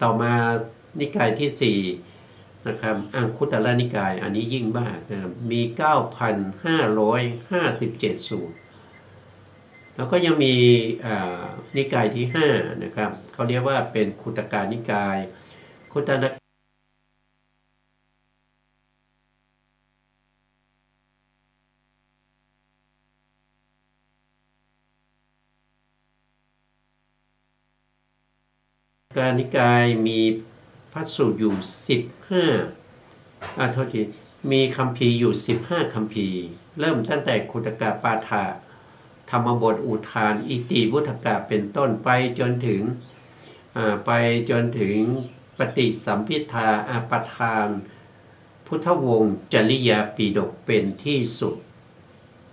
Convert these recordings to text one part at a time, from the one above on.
ต่อมานิกายที่สี่นะครับอังคุตรนิกายอันนี้ยิ่งมากนะครับมี 9,557 สูตรแล้วก็ยังมีนิกายที่5นะครับเขาเรียกว่าเป็นคุตกานิกายคุตกานิกายมีพระสูตรอยู่15โทษทีมีคัมภีร์อยู่15คัมภีร์เริ่มตั้งแต่คุตกาปาฐะธรรมบทอุทานอิติวุฒกะเป็นต้นไปจนถึงปฏิสัมภิทาอาปทานพุทธวงศ์จริยาปิฎกเป็นที่สุด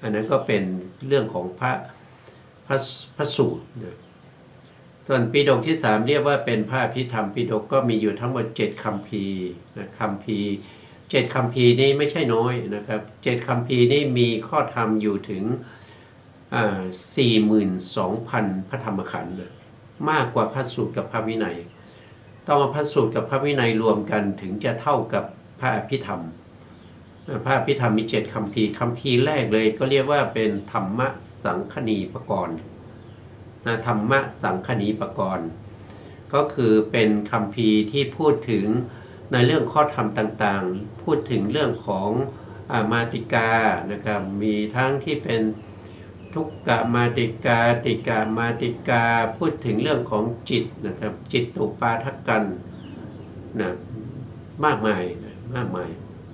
อันนั้นก็เป็นเรื่องของพระสูตรนะส่วนปิฎกที่3เรียกว่าเป็นพระอภิธรรมปิฎกก็มีอยู่ทั้งหมด7คัมภีร์นะคัมภีร์7คัมภีร์นี่ไม่ใช่น้อยนะครับ7คัมภีร์นี่มีข้อธรรมอยู่ถึง42,000 พระธรรมขันธ์มากกว่าพระสูตรกับพระวินัยต้องเอาพระสูตรกับพระวินัยรวมกันถึงจะเท่ากับพระอภิธรรมพระอภิธรรมมี7คัมภีร์คัมภีร์แรกเลยก็เรียกว่าเป็นธรรมสังคณีปกรณ์ธรรมสังคณีปกรณ์ก็คือเป็นคัมภีร์ที่พูดถึงในเรื่องข้อธรรมต่างๆพูดถึงเรื่องของมาติกานะครับมีทั้งที่เป็นทุกกมาติกาติกามาติกาพูดถึงเรื่องของจิตนะครับจิตตุปาทกันนะมากมาย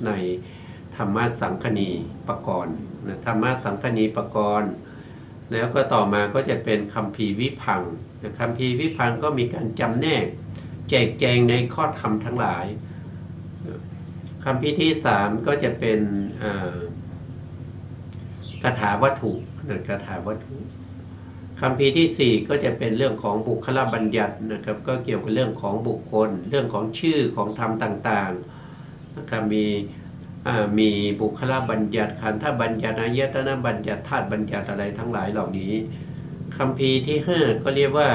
ในธรรมสังคณีปกรณ์นะธรรมสังคณีปกรณ์แล้วก็ต่อมาก็จะเป็นคัมภีร์วิพังค์นะคัมภีร์วิพังค์ก็มีการจำแนกแจกแจงในข้อธรรมทั้งหลายคัมภีร์ที่3ก็จะเป็นคาถาวัตถุคาถาวัตถุคัมภีร์ที่4ก็จะเป็นเรื่องของบุคลบัญญัตินะครับก็เกี่ยวกับเรื่องของบุคคลเรื่องของชื่อของธรรมต่างๆนะครับมีบุคลบัญญัติขันธบัญญัติอายตนะบัญญัติธาตุบัญญัติอะไรทั้งหลายเหล่านี้คัมภีร์ที่5ก็เรียกว่า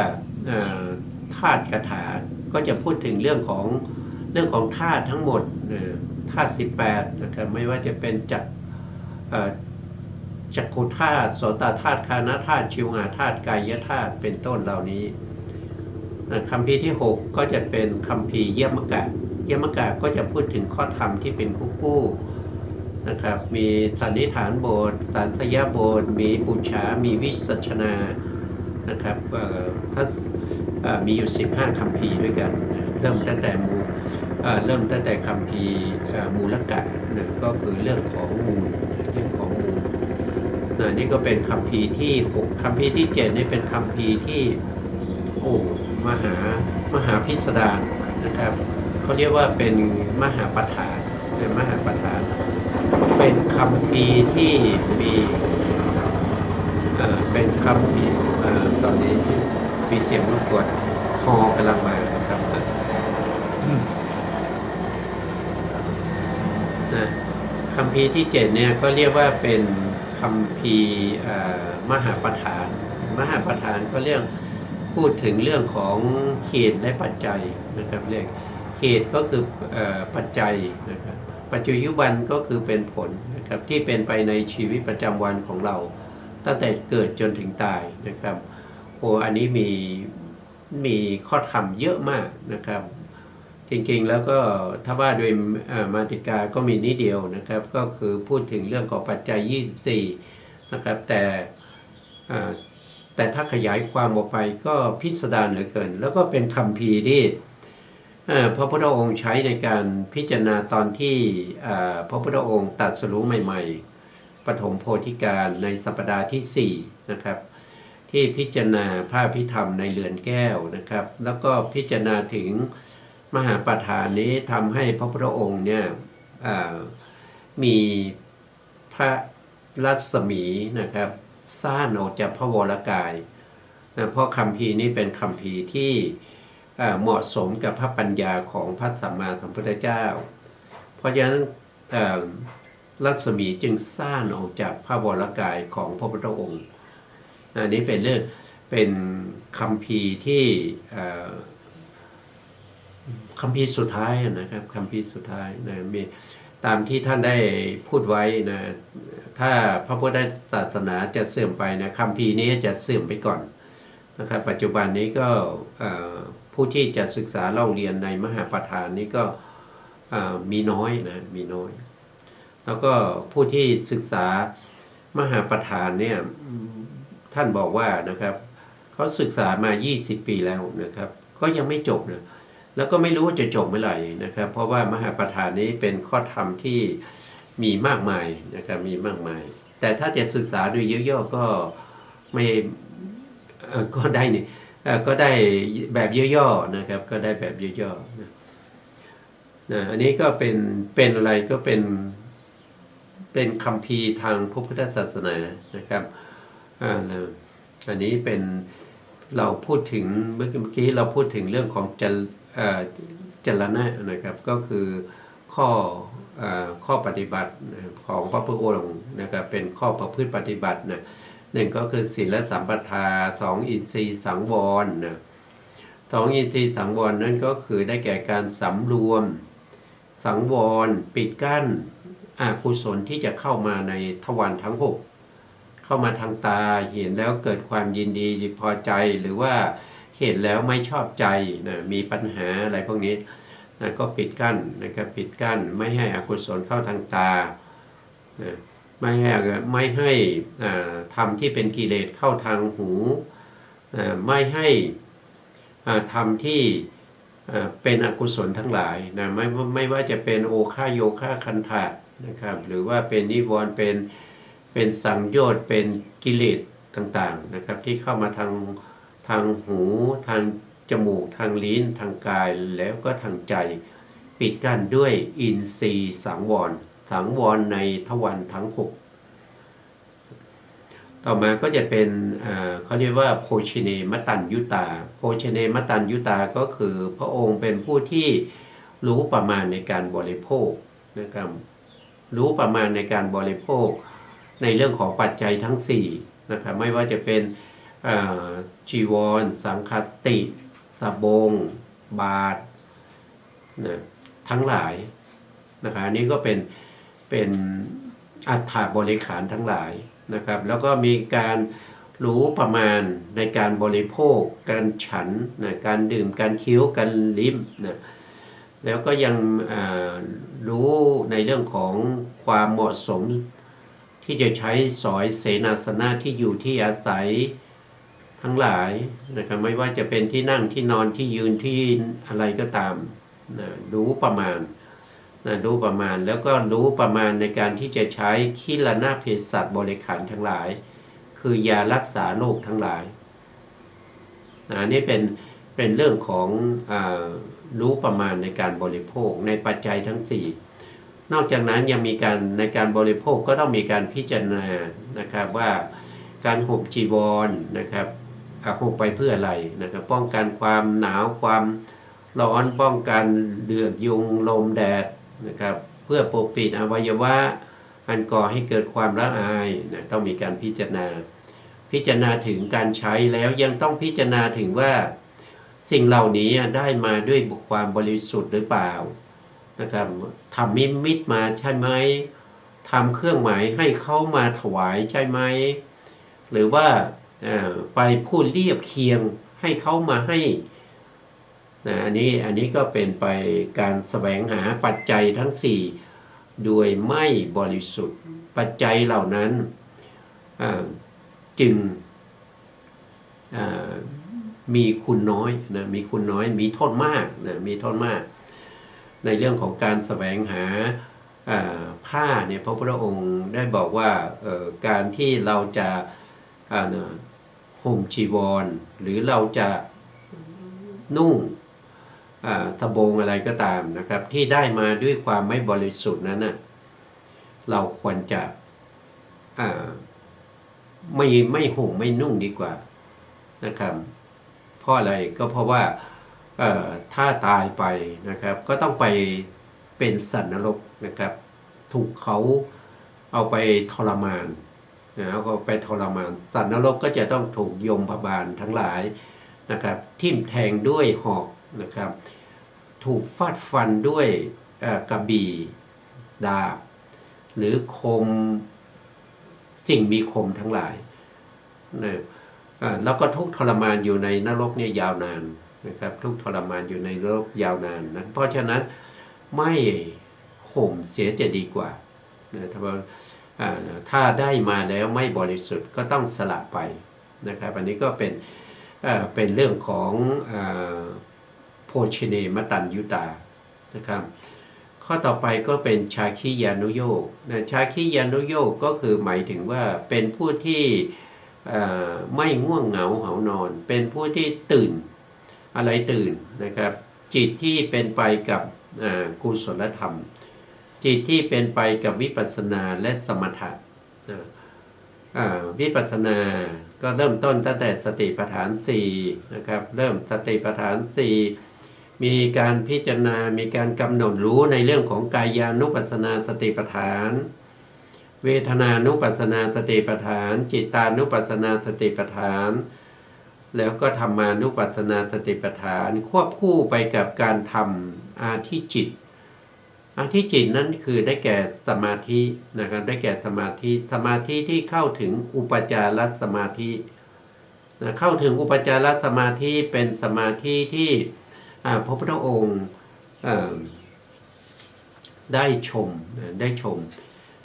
ธาตุคาถาก็จะพูดถึงเรื่องของธาตุทั้งหมดธาตุ18นะครับไม่ว่าจะเป็นจักขุธาตุโสตธาตุคานธาตุชิวหาธาตุกายธาตุเป็นต้นเหล่านี้คัมภีร์ที่6ก็จะเป็นคัมภีร์ยมกะก็จะพูดถึงข้อธรรมที่เป็นคู่นะครับมีสันนิฐานบทสันทยบทมีปุจฉามีวิสัชนานะครับมีอยู่15คัมภีร์ด้วยกันเริ่มตั้งแต่คัมภีร์มูลกะก็คือเรื่องของมูลนี่ก็เป็นคัมภีร์ที่6คัมภีร์ที่7นี่เป็นคัมภีร์ที่มหาพิสดารนะครับเขาเรียกว่าเป็นมหาปฐานเป็นคัมภีร์ที่มีเป็นคัมภีร์ตอนนี้มีเสียงรบกวนคอกำลังมานะครับคัมภีร์ที่7เนี่ยก็เรียกว่าเป็นคัมภีร์มหาปฐานก็เรื่องพูดถึงเรื่องของเหตุและปัจจัยนะครับเรียกเหตุก็คือปัจจัยนะครับปัจจุบันก็คือเป็นผลนะครับที่เป็นไปในชีวิตประจำวันของเราตั้งแต่เกิดจนถึงตายนะครับอันนี้มีข้อธรรมเยอะมากนะครับจริงๆแล้วก็ถ้าว่าโดยมาติกาก็มีนิดเดียวนะครับก็คือพูดถึงเรื่องของปัจจัย24นะครับแต่ถ้าขยายความออกไปก็พิสดารเหลือเกินแล้วก็เป็นคัมภีร์ที่พระพุทธองค์ใช้ในการพิจารณาตอนที่พระพุทธองค์ตรัสรู้ใหม่ๆปฐมโพธิการในสัปดาห์ที่4นะครับที่พิจารณาพระอภิธรรมในเรือนแก้วนะครับแล้วก็พิจารณาถึงมหาปฐานนี้ทำให้พระพุทธองค์เนี่ยมีพระรัศมีนะครับซ่านออกจากพระวรกายเพราะคัมภีร์นี้เป็นคัมภีร์ที่เหมาะสมกับพระปัญญาของพระสัมมาสัมพุทธเจ้าเพราะฉะนั้นรัศมีจึงซ่านออกจากพระวรกายของพระพุทธองค์อันนี้เป็นคัมภีร์ที่ คัมภีร์สุดท้ายนะครับคัมภีร์สุดท้ายนะมีตามที่ท่านได้พูดไว้นะถ้าพระพุทธศาสนาจะเสื่อมไปนะคัมภีร์นี้จะเสื่อมไปก่อนนะครับปัจจุบันนี้ก็ผู้ที่จะศึกษาเล่าเรียนในมหาประธานนี้ก็มีน้อยนะมีน้อยแล้วก็ผู้ที่ศึกษามหาประธานเนี่ยท่านบอกว่านะครับเขาศึกษามา20 ปีแล้วนะครับก็ยังไม่จบนะแล้วก็ไม่รู้ว่าจะจบเมื่อไหร่นะครับเพราะว่ามหาประธานนี้เป็นข้อธรรมที่มีมากมายนะครับมีมากมายแต่ถ้าจะศึกษาโดยย่อๆก็ไม่ก็ได้นี่ก็ได้แบบย่อๆนะครับก็ได้แบบย่อๆนะอันนี้ก็เป็นอะไรก็เป็นคัมภีร์ทางพระพุทธศาสนานะครับอันนี้เป็นเราพูดถึงเมื่อกี้เราพูดถึงเรื่องของจรณะนะครับก็คือข้อปฏิบัติของพระพุทธองค์นะครับเป็นข้อประพฤติปฏิบัตินะหนึ่งก็คือศีลสัมปทา2อินทรีย์สังวรนะ2อินทรีย์สังวรนั่นก็คือได้แก่การสำรวมสังวรปิดกั้นอกุศลที่จะเข้ามาในทวารทั้ง6เข้ามาทางตาเห็นแล้วเกิดความยินดีพอใจหรือว่าเห็นแล้วไม่ชอบใจนะมีปัญหาอะไรพวกนี้นะก็ปิดกั้นนะครับปิดกั้นไม่ให้อกุศลเข้าทางตานะไม่ให้ธรรมที่เป็นกิเลสเข้าทางหูไม่ให้ธรรมที่เป็นอกุศลทั้งหลายนะไม่ว่าจะเป็นโอฆาโยฆาคันธะนะครับหรือว่าเป็นนิวรณ์เป็นสังโยชน์เป็นกิเลสต่างๆนะครับที่เข้ามาทางหูทางจมูกทางลิ้นทางกายแล้วก็ทางใจปิดกั้นด้วยอินทรีย์สังวรในทวารทั้ง6ต่อมาก็จะเป็นเขาเรียกว่าโภชเนมตัญยุตาโภชเนมตัญยุตาก็คือพระองค์เป็นผู้ที่รู้ประมาณในการบริโภคนะครับรู้ประมาณในการบริโภคในเรื่องของปัจจัยทั้ง4นะครับไม่ว่าจะเป็นจีวรสังฆติสบงบาตรนะทั้งหลายนะครับอันนี้ก็เป็นอัฏฐบริขารทั้งหลายนะครับแล้วก็มีการรู้ประมาณในการบริโภคการฉันนะการดื่มการเคี้ยวการลิ้มนะแล้วก็ยังรู้ในเรื่องของความเหมาะสมที่จะใช้สอยเสนาสนะที่อยู่ที่อาศัยทั้งหลายนะครับไม่ว่าจะเป็นที่นั่งที่นอนที่ยืนที่อะไรก็ตามนะรู้ประมาณรู้ประมาณแล้วก็รู้ประมาณในการที่จะใช้คิลนาเภสัชบริขารทั้งหลายคือยารักษาโรคทั้งหลายนี่เป็นเรื่องของรู้ประมาณในการบริโภคในปัจจัยทั้ง4นอกจากนั้นยังมีการในการบริโภคก็ต้องมีการพิจารณานะครับว่าการห่มจีวรนะครับห่มไปเพื่ออะไรนะครับป้องกันความหนาวความร้อนป้องกันเดือดยุงลมแดดนะครับเพื่อปกปิดอวัยวะอันก่อให้เกิดความละอายนะต้องมีการพิจารณาถึงการใช้แล้วยังต้องพิจารณาถึงว่าสิ่งเหล่านี้ได้มาด้วยความบริสุทธิ์หรือเปล่านะครับทำมิมิตมาใช่ไหมทำเครื่องหมายให้เขามาถวายใช่ไหมหรือว่าไปพูดเรียบเคียงให้เขามาให้อันนี้ก็เป็นไปการแสวงหาปัจจัยทั้ง4โดยไม่บริสุทธิ์ปัจจัยเหล่านั้นจึงมีคุณน้อยนะมีคุณน้อยมีโทษมากนะมีโทษมากในเรื่องของการแสวงหาผ้าเนี่ยพระพุทธองค์ได้บอกว่าการที่เราจะห่มจีวรหรือเราจะนุ่งสบงอะไรก็ตามนะครับที่ได้มาด้วยความไม่บริสุทธิ์นั้นนะเราควรจะไม่ห่มไม่นุ่งดีกว่านะครับเพราะอะไรก็เพราะว่าถ้าตายไปนะครับก็ต้องไปเป็นสัตว์นรกนะครับถูกเขาเอาไปทรมานเอาไปทรมานสัตว์นรกก็จะต้องถูกยมพบาลทั้งหลายนะครับทิ่มแทงด้วยหอกนะครับถ ถูกฟาดฟันด้วยกระบี่ดาบหรือคมสิ่งมีคมทั้งหลายนะแล้วก็ทุกข์ทรมานอยู่ในนรกเนี่ยยาวนานนะครับทุกข์ทรมานอยู่ในนรกยาวนานนะเพราะฉะนั้นไม่ข่มเสียจะดีกว่านะถ้าได้มาแล้วไม่บริสุทธิ์ก็ต้องสละไปนะครับอันนี้ก็เป็นเรื่องของโภชเนมตัญยุตานะครับข้อต่อไปก็เป็นชาคิยานุโยคนะชาคิยานุโยคก็คือหมายถึงว่าเป็นผู้ที่ไม่ง่วงเหงาเหานอนเป็นผู้ที่ตื่นอะไรตื่นนะครับจิตที่เป็นไปกับกุศลธรรมจิตที่เป็นไปกับวิปัสสนาและสมถะวิปัสสนาก็เริ่มต้นตั้งแต่สติปัฏฐาน4นะครับเริ่มสติปัฏฐาน4มีการพิจารณามีการกำหนดรู้ในเรื่องของกายานุปัสสนาสติปัฏฐานเวทนานุปัสสนาสติปัฏฐานจิตานุปัสสนาสติปัฏฐานแล้วก็ธรรมานุปัสสนาสติปัฏฐานควบคู่ไปกับการทำอาธิจิตอาธิจิตนั้นคือได้แก่สมาธินะครับได้แก่สมาธิที่เข้าถึงอุปจารสมาธินะเข้าถึงอุปจารสมาธิเป็นสมาธิที่พระพุทธองค์ได้ชม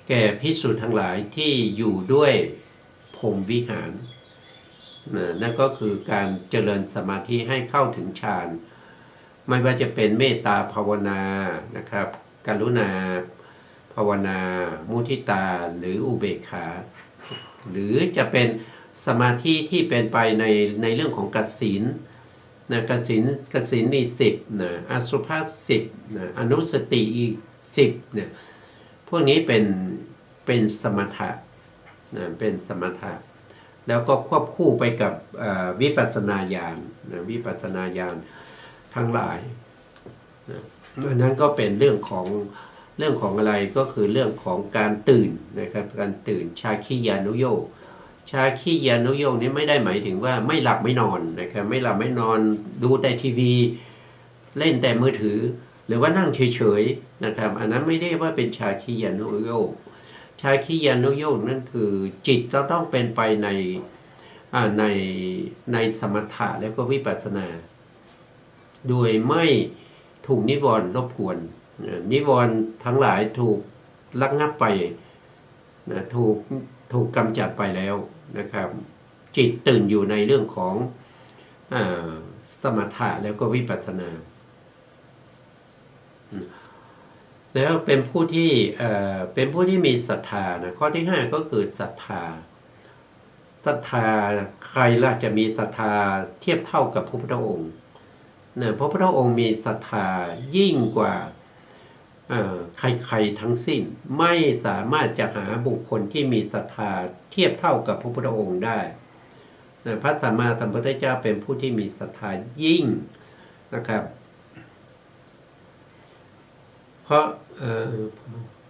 แก่ภิกษุทั้งหลายที่อยู่ด้วยพรหมวิหารนั่นก็คือการเจริญสมาธิให้เข้าถึงฌานไม่ว่าจะเป็นเมตตาภาวนานะครับกรุณาภาวนามุทิตาหรืออุเบกขาหรือจะเป็นสมาธิที่เป็นไปในเรื่องของกสิณนะกสิณมี10นะอสุภะ10นะอนุสติอีก10เนี่ยพวกนี้เป็นสมถะนะเป็นสมถะแล้วก็ควบคู่ไปกับวิปัสสนาญาณนะวิปัสสนาญาณทั้งหลายนะอันนั้นก็เป็นเรื่องของอะไรก็คือเรื่องของการตื่นนะครับการตื่นชาคิยานุโยคชาคิยานุโยคนี้ไม่ได้หมายถึงว่าไม่หลับไม่นอนนะครับไม่หลับไม่นอนดูแต่ทีวีเล่นแต่มือถือหรือว่านั่งเฉยๆนะครับอันนั้นไม่ได้ว่าเป็นชาคิยานุโยคชาคิยานุโยคนั่นคือจิตเราต้องเป็นไปในสมถะแล้วก็วิปัสสนาโดยไม่ถูกนิวรณ์รบกวนนิวรณ์ทั้งหลายถูกระงับไปนะถูกกำจัดไปแล้วนะครับจิตตื่นอยู่ในเรื่องของสมถะแล้วก็วิปัสสนาแล้วเป็นผู้ที่มีศรัทธานะข้อที่5ก็คือศรัทธาใครล่ะจะมีศรัทธาเทียบเท่ากับพระพุทธองค์พระพุทธองค์มีศรัทธายิ่งกว่าใครๆทั้งสิ้นไม่สามารถจะหาบุคคลที่มีศรัทธาเทียบเท่ากับพระพุทธองค์ได้พระสัมมาสัมพุทธเจ้าเป็นผู้ที่มีศรัทธายิ่งนะครับเพราะ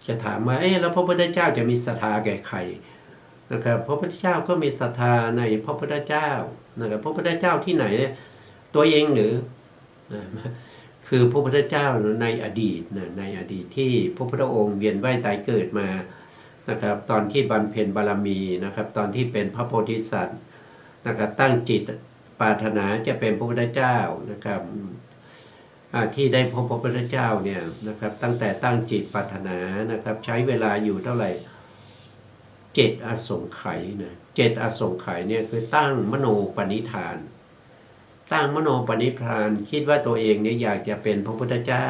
จะถามว่าแล้วพระพุทธเจ้าจะมีศรัทธาแก่ใครนะครับพระพุทธเจ้าก็มีศรัทธาในพระพุทธเจ้านะครับพระพุทธเจ้าที่ไหนตัวเองหรือคือพระพุทธเจ้าในอดีตในอดีตที่พระพุทธองค์เวียนว่ายตายเกิดมานะครับตอนที่บำเพ็ญบารมีนะครับตอนที่เป็นพระโพธิสัตว์นะครับตั้งจิตปรารถนาจะเป็นพระพุทธเจ้านะครับที่ได้พบพระพุทธเจ้าเนี่ยนะครับตั้งแต่ตั้งจิตปรารถนานะครับใช้เวลาอยู่เท่าไหร่7 อสงไขยนะ7 อสงไขยเนี่ยคือตั้งมโนปณิธานตั้งมโนปณิธานคิดว่าตัวเองเนี่ยอยากจะเป็นพระพุทธเจ้า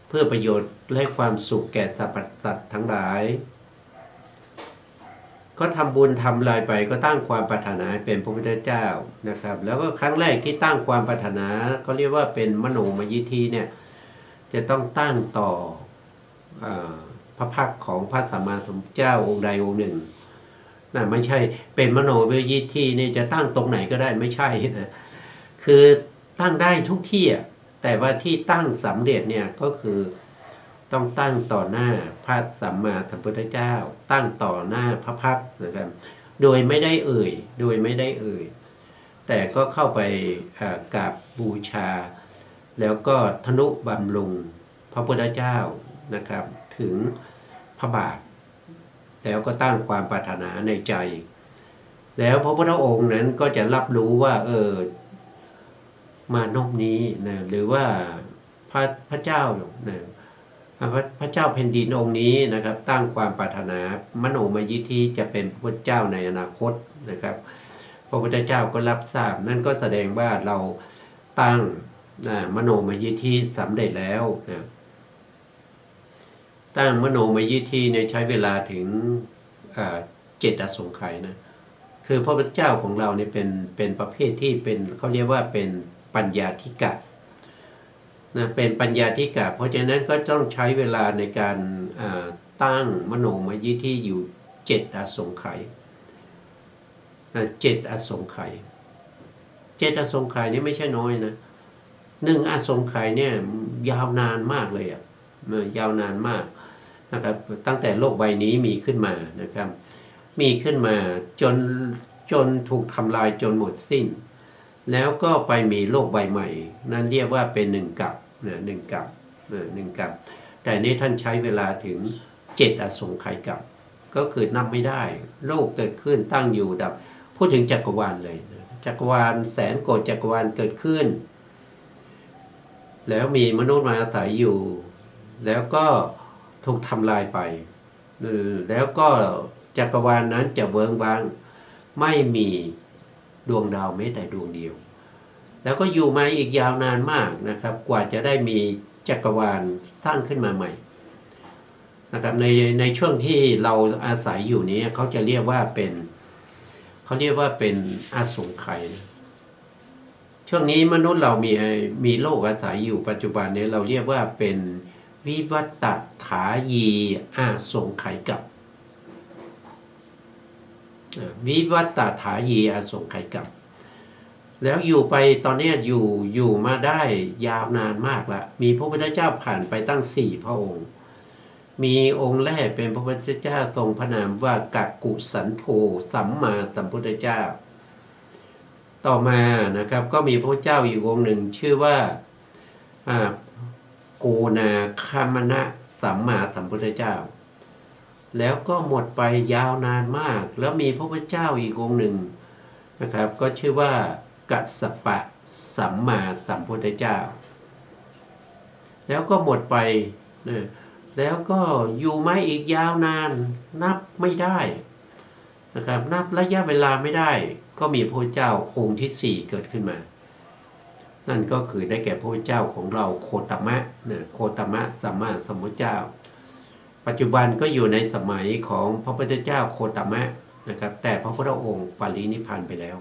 เพื่อประโยชน์และความสุขแก่สรรพสัตว์ทั้งหลายก็ทำบุญทำลายไปก็ตั้งความปรารถนาเป็นพระพุทธเจ้านะครับแล้วก็ครั้งแรกที่ตั้งความปรารถนาเขาเรียกว่าเป็นมโนมยิทธิเนี่ยจะต้องตั้งต่อพระพักของพระสัมมาสัมพุทธเจ้าองค์ใดองค์หนึ่งนะไม่ใช่เป็นมโนมยิทธินี่จะตั้งตรงไหนก็ได้ไม่ใช่นะคือตั้งได้ทุกที่แต่ว่าที่ตั้งสำเร็จเนี่ยก็คือต้องตั้งต่อหน้าพระสัมมาสัมพุทธเจ้าตั้งต่อหน้าพระพักตร์นะครับโดยไม่ได้เอ่ยแต่ก็เข้าไปกราบบูชา แล้วก็ทนุบำรุงพระพุทธเจ้านะครับถึงพระบาทแล้วก็ตั้งความปรารถนาในใจ แล้วพระพุทธองค์นั้นก็จะรับรู้ว่ามานพนี้นะหรือว่าพระเจ้านะพระเจ้าแผ่นดินองค์นี้นะครับตั้งความปรารถนามโนมยิทธิจะเป็นพระพุทธเจ้าในอนาคตนะครับพระพุทธเจ้าก็รับทราบนั่นก็แสดงว่าเราตั้งมโนมยิทธิสำเร็จแล้วนะตั้งมโนมยิทธิเนี่ยใช้เวลาถึง7 อสงไขยนะคือพระพุทธเจ้าของเราเนี่ยเป็นประเภทที่เป็นเขาเรียกว่าเป็นปัญญาธิกะนะเป็นปัญญาธิกะเพราะฉะนั้นก็ต้องใช้เวลาในการตั้งมโนมยิทธิอยู่7 อสงไขย7 อสงไขย7 อสงไขยนี่ไม่ใช่น้อยนะ1 อสงไขยเนี่ยยาวนานมากเลยยาวนานมากนะครับตั้งแต่โลกใบนี้มีขึ้นมานะครับมีขึ้นมาจนถูกทำลายจนหมดสิ้นแล้วก็ไปมีโลกใบใหม่นั่นเรียกว่าเป็น1 กัปนะ1 กัป1 กัปแต่นี้ท่านใช้เวลาถึง7 อสงไขยกัปก็คือนับไม่ได้โลกเกิดขึ้นตั้งอยู่ดับพูดถึงจักรวาลเลยจักรวาลแสนโกฏจักรวาลเกิดขึ้นแล้วมีมนุษย์มาอาศัยอยู่แล้วก็ถูกทำลายไปแล้วก็จักรวาลนั้นจะเวิ้งว้างไม่มีดวงดาวแม้แต่ดวงเดียวแล้วก็อยู่มาอีกยาวนานมากนะครับกว่าจะได้มีจักรวาลสร้างขึ้นมาใหม่นะครับในช่วงที่เราอาศัยอยู่นี้เขาจะเรียกว่าเป็นอสงไขยช่วงนี้มนุษย์เรามีโลกอาศัยอยู่ปัจจุบันนี้เราเรียกว่าเป็นวิวัตถายีอสงไขยกัปวิวัตถายีอสงไขยกัปแล้วอยู่ไปตอนนี้อยู่มาได้ยาวนานมากละมีพระพุทธเจ้าผ่านไปตั้ง4 พระองค์มีองค์แรกเป็นพระพุทธเจ้าทรงพระนามว่ากักกุสันโธสัมมาสัมพุทธเจ้าต่อมานะครับก็มีพระเจ้าอีกองค์หนึ่งชื่อว่าโกนาคามนะสัมมาสัมพุทธเจ้าแล้วก็หมดไปยาวนานมากแล้วมีพระพุทธเจ้าอีกองค์หนึ่งนะครับก็ชื่อว่ากัสสปะสัมมาสัมพุทธเจ้าแล้วก็หมดไปนะแล้วก็อยู่มาอีกยาวนานนับไม่ได้นะครับนับระยะเวลาไม่ได้ก็มีพระเจ้าองค์ที่4เกิดขึ้นมานั่นก็คือได้แก่พระเจ้าของเราโคตมะโคตมะสัมมาสัมพุทธเจ้าปัจจุบันก็อยู่ในสมัยของพระพุทธเจ้าโคตมะนะครับแต่พระพุทธองค์ปรินิพพานไปแล้ว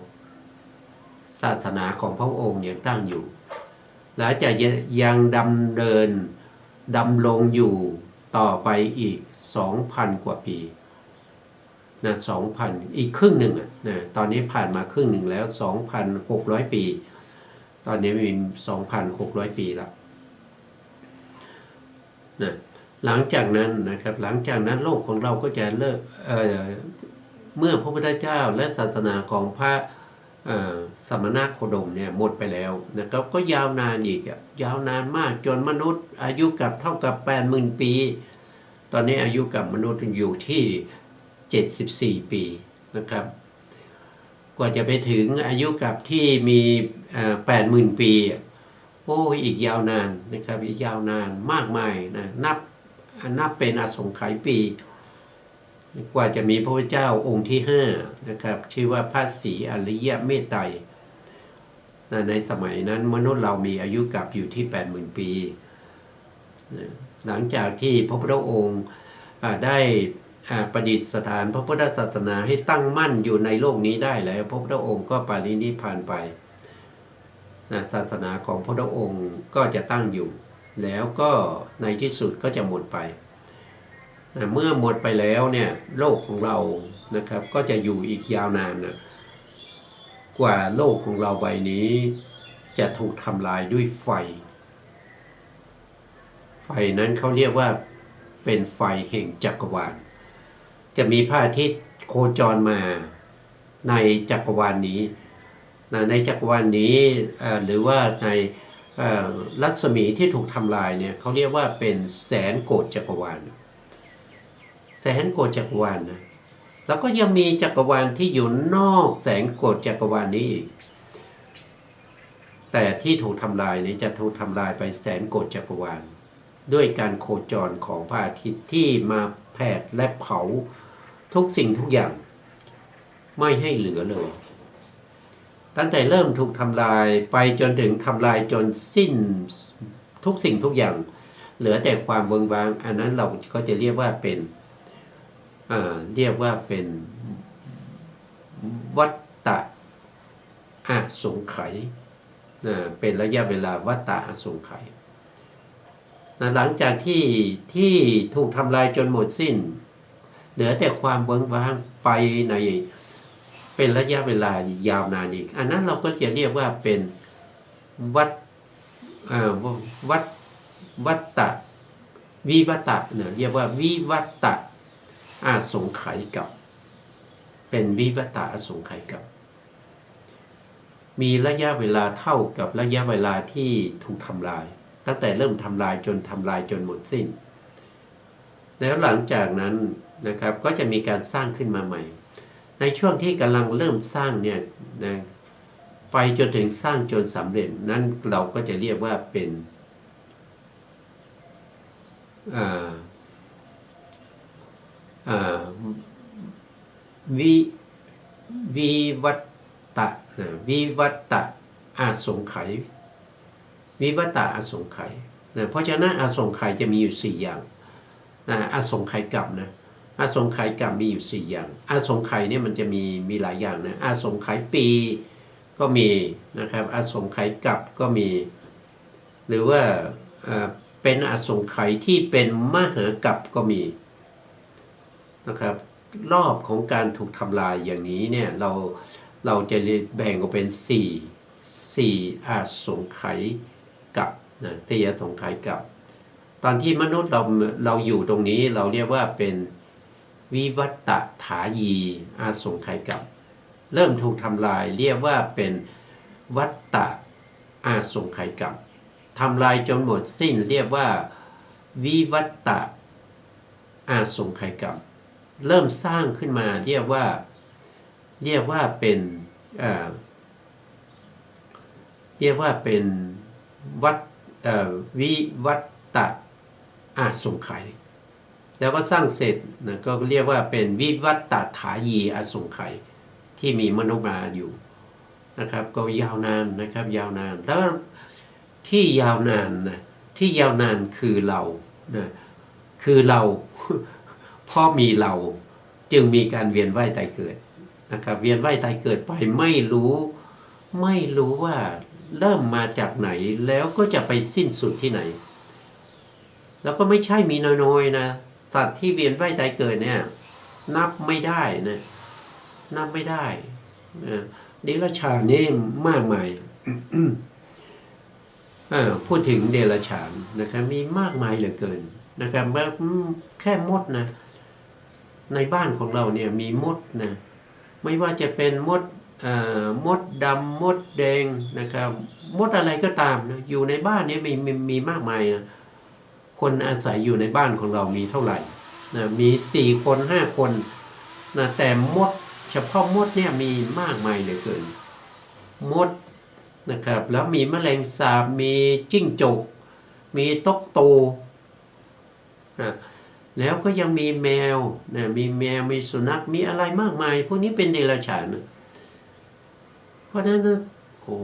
ศาสนาของพระองค์ยังตั้งอยู่และจะยังดำรงอยู่ต่อไปอีก 2,000 กว่าปีนะ 2,000 อีกครึ่งหนึ่งนะตอนนี้ผ่านมาครึ่งหนึ่งแล้ว 2,600 ปีตอนนี้มี 2,600 ปีแล้วนะหลังจากนั้นนะครับหลังจากนั้นโลกของเราก็จะเลิกเมื่อพระพุทธเจ้าและศาสนาของพระสมณโคดมเนี่ยหมดไปแล้วนะครับก็ยาวนานอีกยาวนานมากจนมนุษย์อายุกับเท่ากับ 80,000 ปีตอนนี้อายุกับมนุษย์อยู่ที่74 ปีนะครับกว่าจะไปถึงอายุกับที่มี80,000 ปีโอ้อีกยาวนานนะครับอีกยาวนานมากมายนะนับเป็นอสงไขยปีกว่าจะมีพระพุทธเจ้าองค์ที่5นะครับชื่อว่าพระศรีอริยเมตไตรในสมัยนั้นมนุษย์เรามีอายุกับอยู่ที่ 80,000 ปีหลังจากที่พระพุทธองค์ได้ประดิษฐานพระพุทธศาสนาให้ตั้งมั่นอยู่ในโลกนี้ได้แล้วพระพุทธองค์ก็ปรินิพพานไปศาสนาของพระพุทธองค์ก็จะตั้งอยู่แล้วก็ในที่สุดก็จะหมดไปเมื่อหมดไปแล้วเนี่ยโลกของเรานะครับก็จะอยู่อีกยาวนานนะกว่าโลกของเราใบนี้จะถูกทำลายด้วยไฟนั้นเขาเรียกว่าเป็นไฟแห่งจักรวาลจะมีพระอาทิตย์โคจรมาในจักรวาลนี้ในจักรวาลนี้หรือว่าใน รัศมีที่ถูกทำลายเนี่ยเขาเรียกว่าเป็นแสนโกฏจักรวาลแสนโกฏจักรวาลนะแล้วก็ยังมีจักรวาลที่อยู่นอกแสนโกฏจักรวาลนี้อีกแต่ที่ถูกทำลายนี้จะถูกทำลายไปแสนโกฏจักรวาลด้วยการโคจรของพระอาทิตย์ที่มาแผดและเผาทุกสิ่งทุกอย่างไม่ให้เหลือเลยตั้งแต่เริ่มถูกทำลายไปจนถึงทำลายจนสิ้นทุกสิ่งทุกอย่างเหลือแต่ความเวิงว้างอันนั้นเราก็จะเรียกว่าเป็นวัฏฏะอสงไขยเป็นระยะเวลาวัฏฏะอสงไขยหลังจากที่ถูกทำลายจนหมดสิ้นเหลือแต่ความเวิงว้างไปในเป็นระยะเวลายาวนานอีกอันนั้นเราก็จะเรียกว่าเป็นวัฏฏะวิวัตะเรียกว่าวิวัตะอสงไขยกับเป็นวิวัตะอสงไขยกับมีระยะเวลาเท่ากับระยะเวลาที่ถูกทำลายตั้งแต่เริ่มทำลายจนหมดสิ้นแล้วหลังจากนั้นนะครับก็จะมีการสร้างขึ้นมาใหม่ในช่วงที่กำลังเริ่มสร้างเนี่ยนะไปจนถึงสร้างจนสำเร็จนั้นเราก็จะเรียกว่าเป็นวิวัตะวิวัตะอสงไขยวิวัตะอสงไขยเพราะฉะนั้นอสงไขยจะมีอยู่4อย่างอสงไขยกับนะอสงไขยกับมีอยู่4อย่างอสงไขยเนี่ยมันจะมีหลายอย่างนะอสงไขยปีก็มีนะครับอสงไขยกับก็มีหรือว่าเป็นอสงไขยที่เป็นมหากัปก็มีนะครับรอบของการถูกทำลายอย่างนี้เนี่ยเราจะแบ่งออกเป็น4อสงไขยกับที่อสงไขยกับตอนที่มนุษย์เราอยู่ตรงนี้เราเรียกว่าเป็นวิวัตถายีอสงไขยกับเริ่มถูกทำลายเรียกว่าเป็นวัฏฏะอสงไขยกับทำลายจนหมดสิ้นเรียกว่าวิวัตตะอสงไขยกับเริ่มสร้างขึ้นมาเรียกว่าเป็นวิวัตตะอสงไขยแล้วก็สร้างเสร็จนะก็เรียกว่าเป็นวิวัตตถายีอสงไขยที่มีมนุษย์มาอยู่นะครับก็ยาวนานนะครับยาวนานแล้วที่ยาวนานนะที่ยาวนานคือเรานะคือเราเพราะมีเราจึงมีการเวียนว่ายตายเกิดนะครับเวียนว่ายตายเกิดไปไม่รู้ว่าเริ่มมาจากไหนแล้วก็จะไปสิ้นสุดที่ไหนแล้วก็ไม่ใช่มีน้อยๆนะสัตว์ที่เวียนว่ายตายเกิดเนี่ยนับไม่ได้นะนับไม่ได้เดรัจฉานนี่มากมาย พูดถึงเดรัจฉานนะครับมีมากมายเหลือเกินนะครับแค่มดนะในบ้านของเราเนี่ยมีมดนะไม่ว่าจะเป็นมดดำมดแดงนะครับมดอะไรก็ตามนะอยู่ในบ้านนี้มีมากมายนะคนอาศัยอยู่ในบ้านของเรามีเท่าไหร่นะมี4 คน5 คนนะแต่มดเฉพาะมดเนี่ยมีมากมายเหลือเกินมดนะครับแล้วมีแมลงสาบมีจิ้งจกมีต๊กโตนะแล้วก็ยังมีแมวนะมีแมวมีสุนัขมีอะไรมากมายพวกนี้เป็นเดรัจฉานนะเพราะฉะนั้นนะโอ้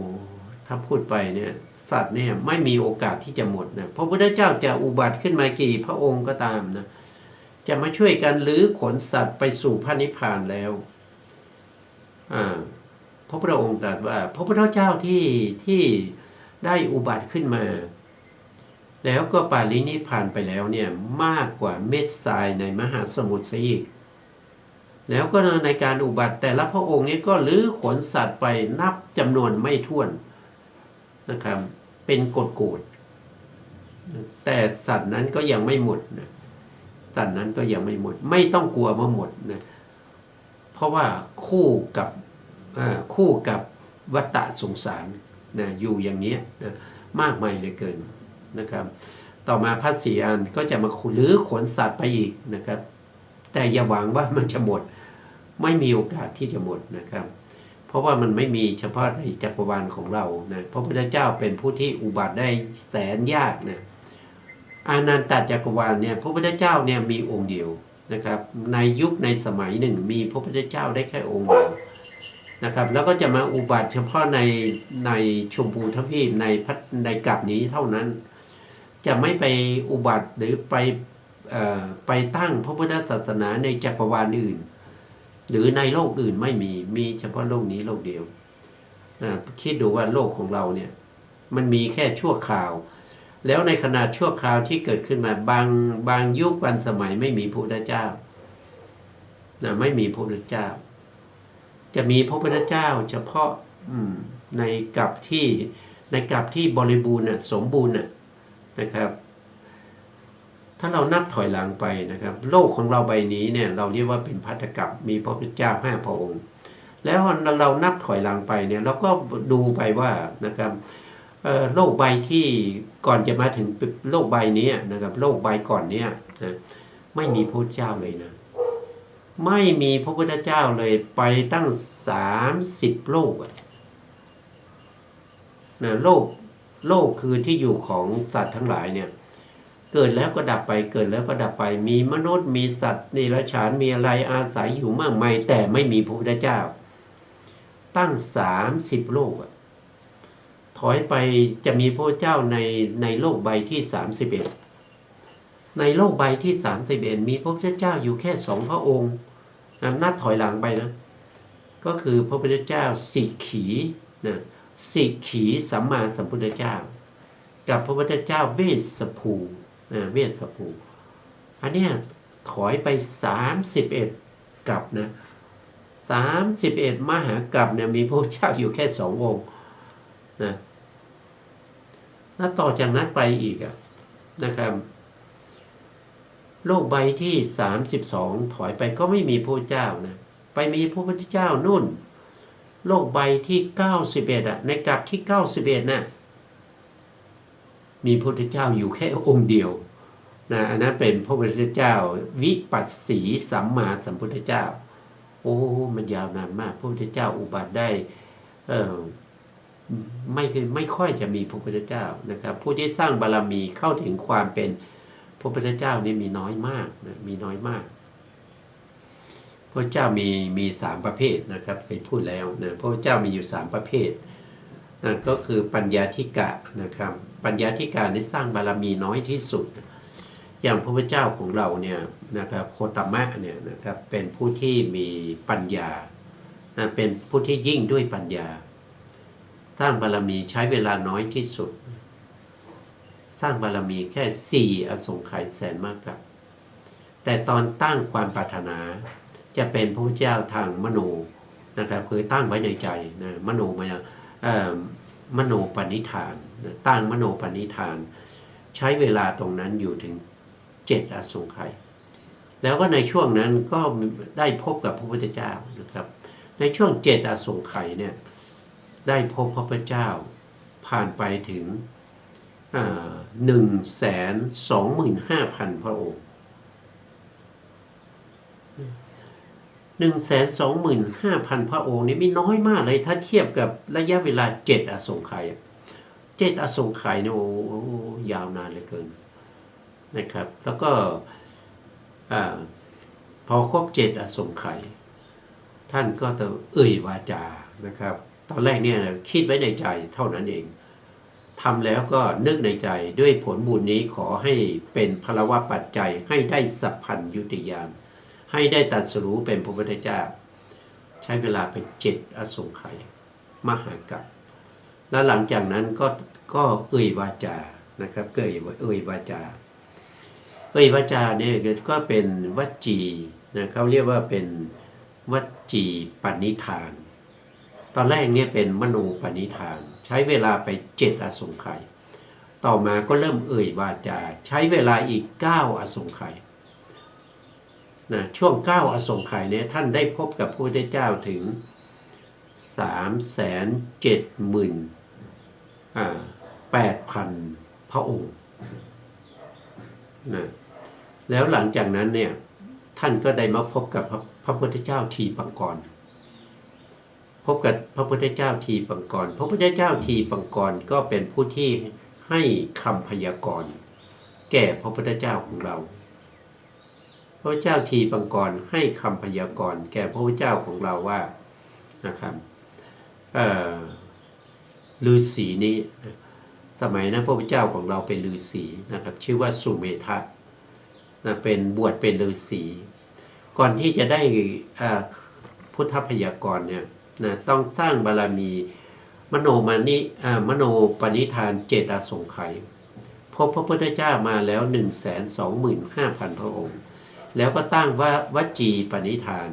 ถ้าพูดไปเนี่ยสัตว์เนี่ยไม่มีโอกาสที่จะหมดนะพระพุทธเจ้าจะอุบัติขึ้นมากี่พระองค์ก็ตามนะจะมาช่วยกันลื้อขนสัตว์ไปสู่พระนิพพานแล้วพระพุทธองค์ตรัสว่าพระพุทธเจ้าที่ได้อุบัติขึ้นมาแล้วก็ปรินิพพานไปแล้วเนี่ยมากกว่าเม็ดทรายในมหาสมุทรซะอีกแล้วก็ในการอุบัติแต่ละพระองค์นี้ก็ลื้อขนสัตว์ไปนับจำนวนไม่ถ้วนนะครับเป็นโกฏแต่สัตว์นั้นก็ยังไม่หมดนะสัตว์นั้นก็ยังไม่หมดไม่ต้องกลัวว่าหมดนะเพราะว่าคู่กับวัฏฏะสงสารนะอยู่อย่างนี้นะ มากมายเหลือเกินนะครับต่อมาพระศรีอานก็จะมาหรือขนสัตว์ไปอีกนะครับแต่อย่าหวังว่ามันจะหมดไม่มีโอกาสที่จะหมดนะครับเพราะว่ามันไม่มีเฉพาะในจักรวาลของเรานะพระพุทธเจ้าเป็นผู้ที่อุบัติได้แสนยากนะอานันตจักรวาลเนี่ยพระพุทธเจ้าเนี่ยมีองค์เดียวนะครับในยุคในสมัยหนึ่งมีพระพุทธเจ้าได้แค่องค์เดียวนะครับแล้วก็จะมาอุบัติเฉพาะในชมพูทวีปในกลับนี้เท่านั้นจะไม่ไปอุบัติหรือไปตั้งพระพุทธศาสนาในจักรวาลอื่นหรือในโลกอื่นไม่มีเฉพาะโลกนี้โลกเดียวคิดดูว่าโลกของเราเนี่ยมันมีแค่ชั่วคราวแล้วในขณะชั่วคราวที่เกิดขึ้นมาบางยุคบางสมัยไม่มีพระพุทธเจ้าไม่มีพระพุทธเจ้าจะมีพระพุทธเจ้าเฉพาะในกลับที่บริบูรณ์สมบูรณ์นะครับถ้าเรานับถอยหลังไปนะครับโลกของเราใบนี้เนี่ยเราเรียกว่าเป็นภัตตกัปมีพระพุทธเจ้า5 พระองค์แล้วเรานับถอยหลังไปเนี่ยเราก็ดูไปว่านะครับโลกใบที่ก่อนจะมาถึงโลกใบนี้นะครับโลกใบก่อนเนี้ยนะไม่มีพระพุทธเจ้าเลยนะไม่มีพระพุทธเจ้าเลยไปตั้ง30 โลกนะโลกคือที่อยู่ของสัตว์ทั้งหลายเนี่ยเกิดแล้วก็ดับไปเกิดแล้วก็ดับไปมีมนุษย์มีสัตว์นิรัจฉานมีอะไรอาศัยอยู่มากมายแต่ไม่มีพระพุทธเจ้าตั้ง30 โลกถอยไปจะมีพระเจ้าในโลกใบที่31ในโลกใบที่31มีพระพุทธเจ้าอยู่แค่2 พระองค์นับถอยหลังไปนะก็คือพระพุทธเจ้าสิกขีนะสิกขีสัมมาสัมพุทธเจ้ากับพระพุทธเจ้าเวสสภูเวสสภูอันเนี้ยถอยไป31 กับนะ31 มหากับเนี่ยมีพระเจ้าอยู่แค่2 องค์นะแล้วต่อจากนั้นไปอีกนะครับโลกใบที่32ถอยไปก็ไม่มีพระเจ้านะไปมีพระพุทธเจ้านู่นโลกใบที่91ในกลับที่91น่ะมีพระพุทธเจ้าอยู่แค่องค์เดียวนะอันนั้นเป็นพระพุทธเจ้าวิปัสสีสัมมาสัมพุทธเจ้าโอ้มันยาวนานมากพระพุทธเจ้าอุบัติได้ไม่ค่อยจะมีพระพุทธเจ้านะครับผู้ที่สร้างบารมีเข้าถึงความเป็นพระพุทธเจ้านี่มีน้อยมากนะมีน้อยมากพระเจ้ามี3 ประเภทนะครับเคยพูดแล้วนะพระเจ้ามีอยู่3 ประเภทนั่นก็คือปัญญาธิกะนะครับปัญญาธิกะนี่สร้างบารมีน้อยที่สุดอย่างพระพุทธเจ้าของเราเนี่ยนะครับโคตมะเนี่ยนะครับเป็นผู้ที่มีปัญญาเป็นผู้ที่ยิ่งด้วยปัญญาสร้างบารมีใช้เวลาน้อยที่สุดสร้างบารมีแค่4 อสงไขยแสนมากกับแต่ตอนตั้งความปรารถนาจะเป็นพระพุทธเจ้าทางมโนนะครับคือตั้งไว้ในใจนะมโนปณิธานตั้งมโนปณิธานใช้เวลาตรงนั้นอยู่ถึง7 อสงไขยแล้วก็ในช่วงนั้นก็ได้พบกับพระพุทธเจ้านะครับในช่วง7 อสงไขยเนี่ยได้พบพระพุทธเจ้าผ่านไปถึง125,000 พระองค์125,000 พระองค์นี่ไม่น้อยมากเลยถ้าเทียบกับระยะเวลา7 อสงไขย7 อสงไขยเนี่ยโอ้ยาวนานเหลือเกินนะครับแล้วก็พอครบ7 อสงไขยท่านก็จะวาจานะครับตอนแรกเนี่ยคิดไว้ในใจเท่านั้นเองทำแล้วก็นึกในใจด้วยผลบุญนี้ขอให้เป็นพลวะปัจจัยให้ได้สัพพัญญุตญาณให้ได้ตรัสรู้เป็นพระพุทธเจ้าใช้เวลาไป7 อสงไขยมหากัปแล้วหลังจากนั้นก็วาจานะครับวาจาเนี่ยก็เป็นวจีนะเขาเรียกว่าเป็นวจีปณิธานตอนแรกเนี่ยเป็นมโนปณิธานใช้เวลาไป7 อสงไขยต่อมาก็เริ่มวาจาใช้เวลาอีก9 อสงไขยนะช่วง9 อสงไขยเนี่ยท่านได้พบกับพระพุทธเจ้าถึง 370,000 8,000 พระองค์นะแล้วหลังจากนั้นเนี่ยท่านก็ได้มาพบกับพระพุทธเจ้าทีปังกรพบกับพระพุทธเจ้าทีปังกรพระพุทธเจ้าทีปังกรก็เป็นผู้ที่ให้คำพยากรณ์แก่พระพุทธเจ้าของเราพระเจ้าทีปังกรให้คำพยากรณ์แก่พระพุทธเจ้าของเราว่านะครับฤาษีนี้สมัยนั้นพระพุทธเจ้าของเราเป็นฤาษีนะครับชื่อว่าสุเมธะนะเป็นบวชเป็นฤาษีก่อนที่จะได้พุทธพยากรณ์เนี่ยนะต้องสร้างบารมีมโนปณิธาน7 อสงไขยพบพระพุทธเจ้ามาแล้ว 125,000 พระองค์แล้วก็ตั้งวจีปณิธาน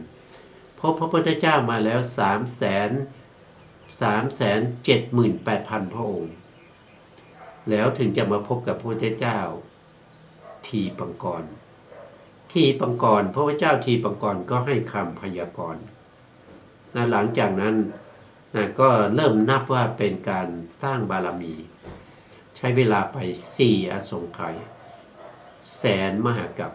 พบพระพุทธเจ้ามาแล้ว 378,000 พระองค์แล้วถึงจะมาพบกับพระพุทธเจ้าทีปังกรพระพุทธเจ้าทีปังกรก็ให้คำพยากรณ์หลังจากนั้นก็เริ่มนับว่าเป็นการสร้างบารมีใช้เวลาไป4 อสงไขยแสนมหากัป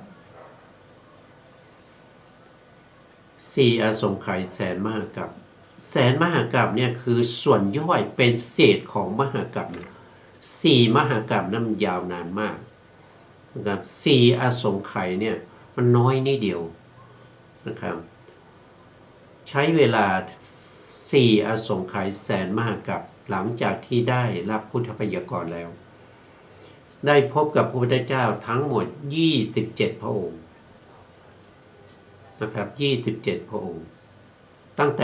4 อสงไขยแสนมหากัปแสนมหากัปเนี่ยคือส่วนย่อยเป็นเศษของมหากัป4 มหากัปนั้นยาวนานมากนะครับ4 อสงไขยเนี่ยมันน้อยนิดเดียวนะครับใช้เวลา4 อสงไขยแสนมหากัปหลังจากที่ได้รับพุทธพยากรณ์แล้วได้พบกับพระพุทธเจ้าทั้งหมด27 พระองค์นะครับ27 พระองค์ตั้งแ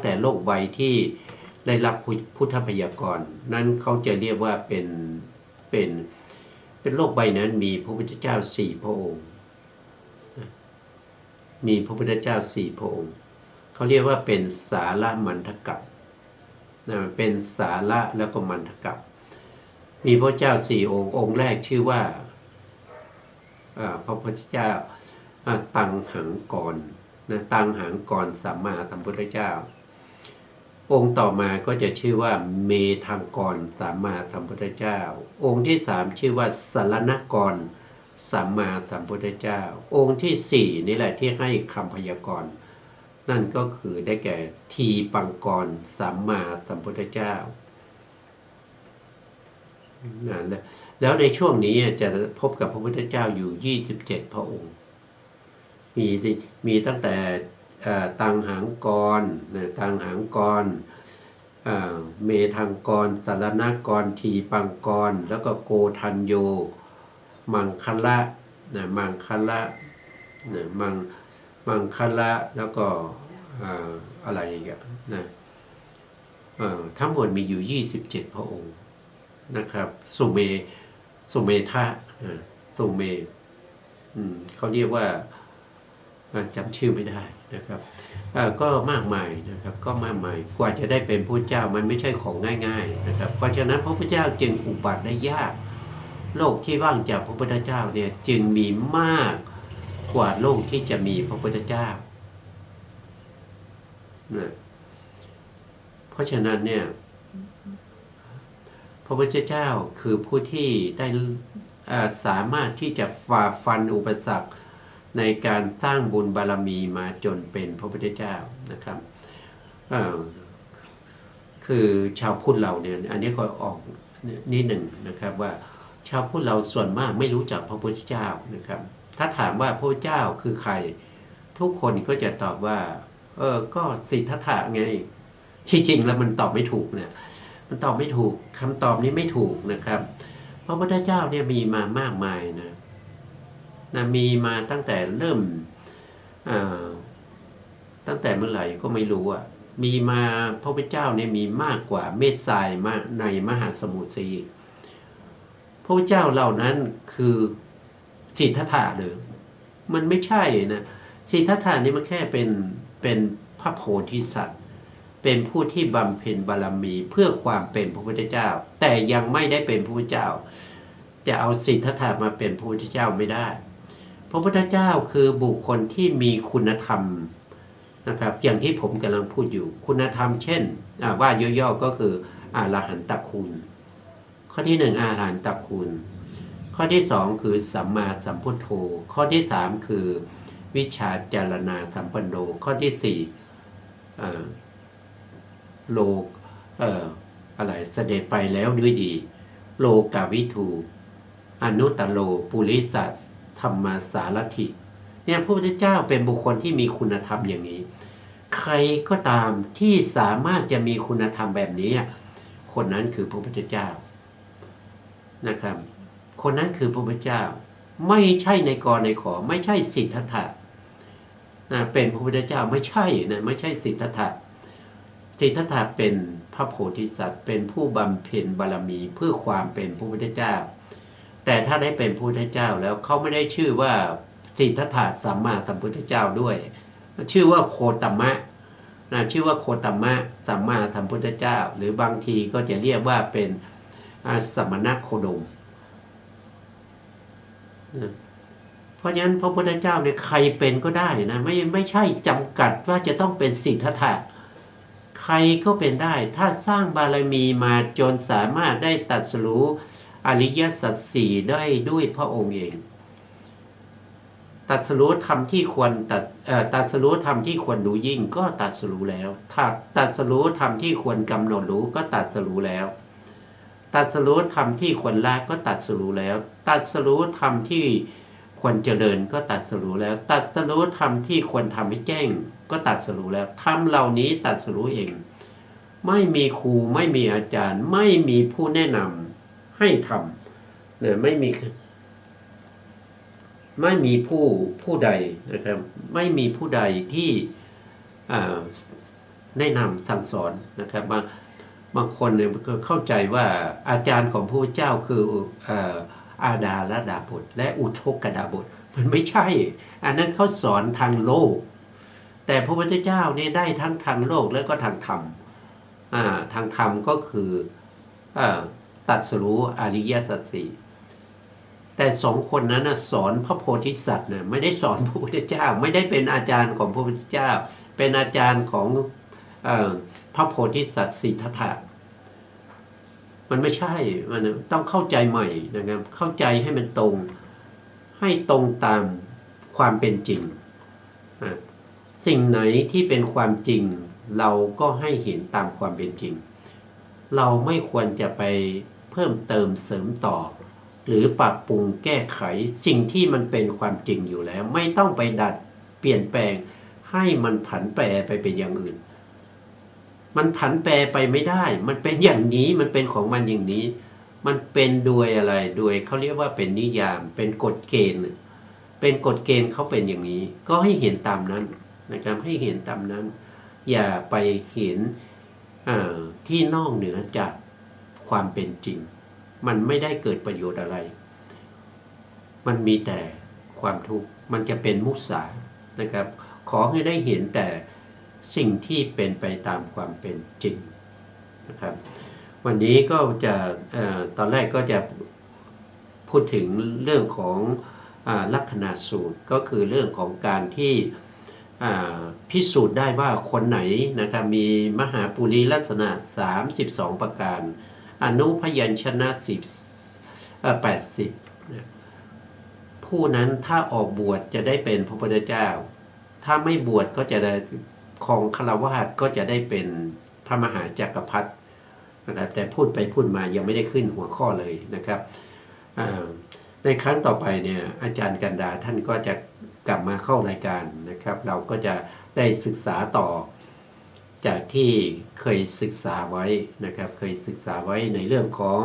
ต่โลกใบที่ได้รับพุทธพยากรณ์นั้นเขาจะเรียกว่าเป็นโลกใบนั้นมีพระพุทธเจ้า4 พระองค์มีพระพุทธเจ้า4 พระองค์เขาเรียกว่าเป็นสาระมันทกัปเป็นสาระแล้วก็มันทกัปมีพระเจ้า4 องค์องค์แรกชื่อว่าพระพุทธเจ้าตังหังกรตังหังกรสัมมาสัมพุทธเจ้าองค์ต่อมาก็จะชื่อว่าเมธังกรสัมมาสัมพุทธเจ้าองค์ที่3ชื่อว่าสรณกรสัมมาสัมพุทธเจ้าองค์ที่4นี่แหละที่ให้คำพยากรณ์นั่นก็คือได้แก่ทีปังกรสัมมาสัมพุทธเจ้าแล้วในช่วงนี้จะพบกับพระพุทธเจ้าอยู่27 พระองค์มีตั้งแต่ตังหังกรเมธังกรสรณกรทีปังกรแล้วก็โกทัญโยมังคละแล้วก็อะไรอีกทั้งหมดมีอยู่27 พระองค์นะครับสุเมธะสุเมเขาเรียกว่าจำชื่อไม่ได้นะครับก็มากมายนะครับก็มากมายกว่าจะได้เป็นพระเจ้ามันไม่ใช่ของง่ายๆนะครับเพราะฉะนั้นพระพุทธเจ้าจึงอุบัติได้ยากโลกที่ว่างจากพระพุทธเจ้าเนี่ยจึงมีมากกว่าโลกที่จะมีพระพุทธเจ้านะเพราะฉะนั้นเนี่ยพระพุทธเจ้าคือผู้ที่ได้สามารถที่จะฝ่าฟันอุปสรรคในการสร้างบุญบารมีมาจนเป็นพระพุทธเจ้านะครับคือชาวพุทธเราเนี่ยอันนี้ก็ออกนิดหนึ่งนะครับว่าชาวพุทธเราส่วนมากไม่รู้จักพระพุทธเจ้านะครับถ้าถามว่าพระพุทธเจ้าคือใครทุกคนก็จะตอบว่าก็สิทธัตถะไงที่จริงแล้วมันตอบไม่ถูกเนี่ยมันตอบไม่ถูกคำตอบนี้ไม่ถูกนะครับพระพุทธเจ้าเนี่ยมีมามากมายนะมีมาตั้งแต่เริ่มตั้งแต่เมื่อไหร่ก็ไม่รู้มีมาพระพุทธเจ้าเนี่ยมีมากกว่าเม็ดทรายในมหาสมุทรซีพระพุทธเจ้าเหล่านั้นคือสิทธัตถะหรือมันไม่ใช่นะสิทธัตถะนี่มันแค่เป็นพระโพธิสัตว์เป็นผู้ที่บำเพ็ญบารมีเพื่อความเป็นพระพุทธเจ้าแต่ยังไม่ได้เป็นพระพุทธเจ้าจะเอาสิทธัตถะมาเป็นพระพุทธเจ้าไม่ได้พระพุทธเจ้าคือบุคคลที่มีคุณธรรมนะครับอย่างที่ผมกำลังพูดอยู่คุณธรรมเช่นว่าย่อๆก็คือ อรหันตคุณข้อที่หนึ่งอรหันตคุณข้อที่สองคือสัมมาสัมพุทโธข้อที่สามคือวิชาจารณาสัมปันโนข้อที่สี่โลกอะไรเสด็จไปแล้วด้วยดีโลกาวิทูอนุตตโลปุริสัตธรรมสารถิเนี่ยพระพุทธเจ้าเป็นบุคคลที่มีคุณธรรมอย่างนี้ใครก็ตามที่สามารถจะมีคุณธรรมแบบนี้คนนั้นคือพระพุทธเจ้านะครับคนนั้นคือพระพุทธเจ้าไม่ใช่ในกรในขอไม่ใช่สิทธัตถะเป็นพระพุทธเจ้าไม่ใช่นะไม่ใช่สิทธัตถะสิทธัตถะเป็นพระโพธิสัตว์เป็นผู้บำเพ็ญบารมีเพื่อความเป็นพระพุทธเจ้าแต่ถ้าได้เป็นพระพุทธเจ้าแล้วเขาไม่ได้ชื่อว่าสิทธัตถะสัมมาสัมพุทธเจ้าด้วยชื่อว่าโคตมะชื่อว่าโคตมะสัมมาสัมพุทธเจ้าหรือบางทีก็จะเรียกว่าเป็นสมณโคดมเพราะฉะนั้นพระพุทธเจ้าเนี่ยใครเป็นก็ได้นะไม่ใช่จำกัดว่าจะต้องเป็นสิทธัตถะใครก็เป็นได้ถ้าสร้างบารมีมาจนสามารถได้ตรัสรู้อริยสัจสี่ได้ด้วยพระองค์เองตรัสรู้ธรรมที่ควรตรัสรู้ธรรมที่ควรรู้ยิ่งก็ตรัสรู้แล้วถ้าตรัสรู้ธรรมที่ควรกำหนดรู้ก็ตรัสรู้แล้วตรัสรู้ธรรมที่ควรละก็ตรัสรู้แล้วตรัสรู้ธรรมที่ควรเจริญก็ตรัสรู้แล้วตรัสรู้ธรรมที่ควรทำให้แจ้งก็ตรัสรู้แล้วธรรมเหล่านี้ตรัสรู้เองไม่มีครูไม่มีอาจารย์ไม่มีผู้แนะนำให้ทำเนี่ยไม่มีผู้ใดนะครับไม่มีผู้ใดที่แนะนำสั่งสอนนะครับบางคนเนี่ยเข้าใจว่าอาจารย์ของพระพุทธเจ้าคืออาดาลดาบทและอุทกดาบทมันไม่ใช่อันนั้นเขาสอนทางโลกแต่พระพุทธเจ้าเนี่ยได้ทั้งทางโลกแล้วก็ทางธรรมทางธรรมก็คือตรัสรู้อริยสัจสี่แต่สองคนนั้นสอนพระโพธิสัตว์ไม่ได้สอนพระพุทธเจ้าไม่ได้เป็นอาจารย์ของพระพุทธเจ้าเป็นอาจารย์ของพระโพธิสัตว์สิทธัตถะมันไม่ใช่มันต้องเข้าใจใหม่นะครับเข้าใจให้มันตรงให้ตรงตามความเป็นจริงสิ่งไหนที่เป็นความจริงเราก็ให้เห็นตามความเป็นจริงเราไม่ควรจะไปเพิ่มเติมเสริมต่อหรือปรับปรุงแก้ไขสิ่งที่มันเป็นความจริงอยู่แล้วไม่ต้องไปดัดเปลี่ยนแปลงให้มันผันแปรไปเป็นอย่างอื่นมันผันแปรไปไม่ได้มันเป็นอย่างนี้มันเป็นของมันอย่างนี้มันเป็นโดยอะไรโดยเขาเรียกว่าเป็นนิยามเป็นกฎเกณฑ์เป็นกฎเกณฑ์เขาเป็นอย่างนี้ก็ให้เห็นตามนั้นนะครับให้เห็นตามนั้นอย่าไปเห็นที่นอกเหนือจากความเป็นจริงมันไม่ได้เกิดประโยชน์อะไรมันมีแต่ความทุกข์มันจะเป็นมุสานะครับขอให้ได้เห็นแต่สิ่งที่เป็นไปตามความเป็นจริงนะครับวันนี้ก็จะตอนแรกก็จะพูดถึงเรื่องของลัคนาสูตรก็คือเรื่องของการที่พิสูจน์ได้ว่าคนไหนนะครับมีมหาปุริลักษณะ32ประการอนุพยัญชนะ80ผู้นั้นถ้าออกบวชจะได้เป็นพระพุทธเจ้าถ้าไม่บวชก็จะได้ของฆราวาสก็จะได้เป็นพระมหาจักรพรรดินะครับแต่พูดไปพูดมายังไม่ได้ขึ้นหัวข้อเลยนะครับในครั้งต่อไปเนี่ยอาจารย์กันดาท่านก็จะกลับมาเข้ารายการนะครับเราก็จะได้ศึกษาต่อจากที่เคยศึกษาไว้นะครับเคยศึกษาไว้ในเรื่องของ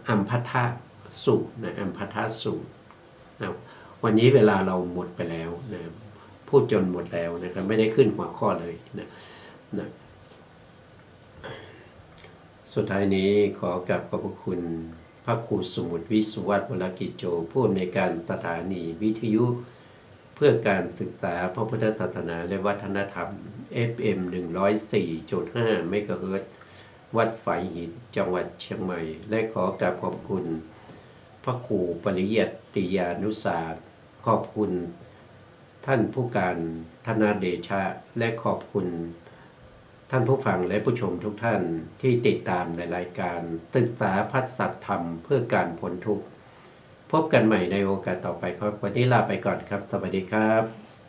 อัมพัทธสูตรนะอัมพัทธสูตรนะวันนี้เวลาเราหมดไปแล้วนะพูดจนหมดแล้วนะครับไม่ได้ขึ้นหัวข้อเลยนะสุดท้ายนี้ขอกราบขอบพระคุณพระครูสมุทรวิสุวัฒน์วรกิจโจผู้อำนวยการสถานีวิทยุเพื่อการศึกษาพระพุทธศาสนาและวัฒนธรรม FM 104.5 เมกะเฮิรตซ์วัดฝายหินจังหวัดเชียงใหม่และขอกราบขอบคุณพระครูปริยัติยานุศาสตร์ขอบคุณท่านผู้การธนาเดชะและขอบคุณ ท่านผู้ฟังและผู้ชมทุกท่านที่ติดตามในรายการศึกษาพัฒสัตธรรมเพื่อการพ้นทุกข์พบกันใหม่ในโอกาสต่อไปครับวันนี้ลาไปก่อนครับสวัสดีครับ